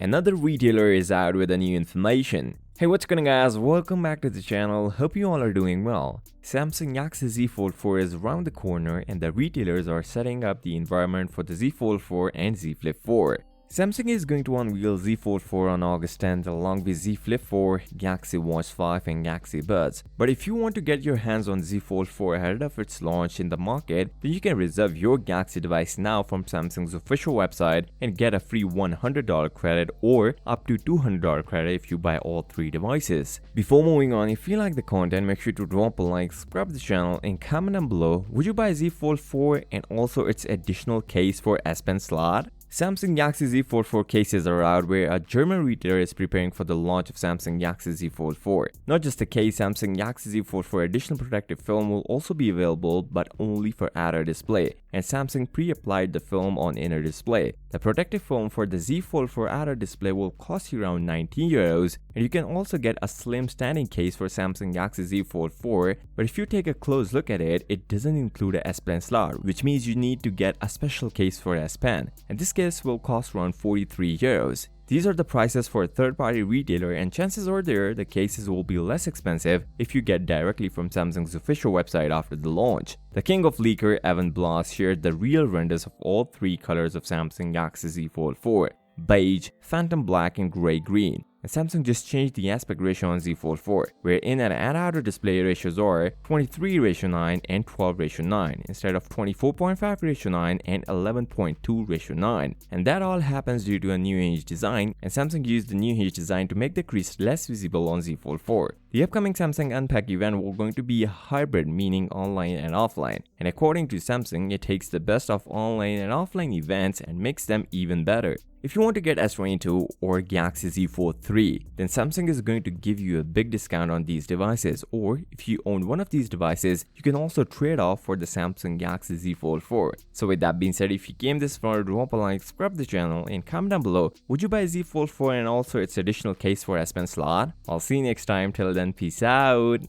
Another retailer is out with a new information. Hey, what's going on guys, welcome back to the channel, hope you all are doing well. Samsung Galaxy Z Fold 4 is around the corner and the retailers are setting up the environment for the Z Fold 4 and Z Flip 4. Samsung is going to unveil Z Fold 4 on August 10th along with Z Flip 4, Galaxy Watch 5 and Galaxy Buds. But if you want to get your hands on Z Fold 4 ahead of its launch in the market, then you can reserve your Galaxy device now from Samsung's official website and get a free $100 credit or up to $200 credit if you buy all three devices. Before moving on, if you like the content, make sure to drop a like, subscribe to the channel and comment down below, would you buy Z Fold 4 and also its additional case for S Pen slot? Samsung Galaxy Z Fold 4 cases are out where a German retailer is preparing for the launch of Samsung Galaxy Z Fold 4. Not just the case, Samsung Galaxy Z Fold 4 additional protective film will also be available but only for outer display, and Samsung pre-applied the film on inner display. The protective film for the Z Fold 4 outer display will cost you around €19, and you can also get a slim standing case for Samsung Galaxy Z Fold 4, but if you take a close look at it, it doesn't include a S Pen slot, which means you need to get a special case for S Pen, and this case will cost around €43. These are the prices for a third-party retailer, and chances are there the cases will be less expensive if you get directly from Samsung's official website after the launch. The king of leaker Evan Blass shared the real renders of all three colors of Samsung Galaxy Z Fold 4: beige, phantom black and gray green. And Samsung just changed the aspect ratio on Z Fold 4, where in and outer display ratios are 23:9 and 12:9 instead of 24.5:9 and 11.2:9. And that all happens due to a new hinge design, and Samsung used the new hinge design to make the crease less visible on Z Fold 4. The upcoming Samsung Unpack event will going to be a hybrid, meaning online and offline. And according to Samsung, it takes the best of online and offline events and makes them even better. If you want to get S22 or Galaxy Z Fold 3, then Samsung is going to give you a big discount on these devices, or if you own one of these devices, you can also trade off for the Samsung Galaxy Z Fold 4. So with that being said, if you came this far, drop a like, subscribe to the channel and comment down below, would you buy Z Fold 4 and also its additional case for S Pen slot? I'll see you next time, till then, peace out.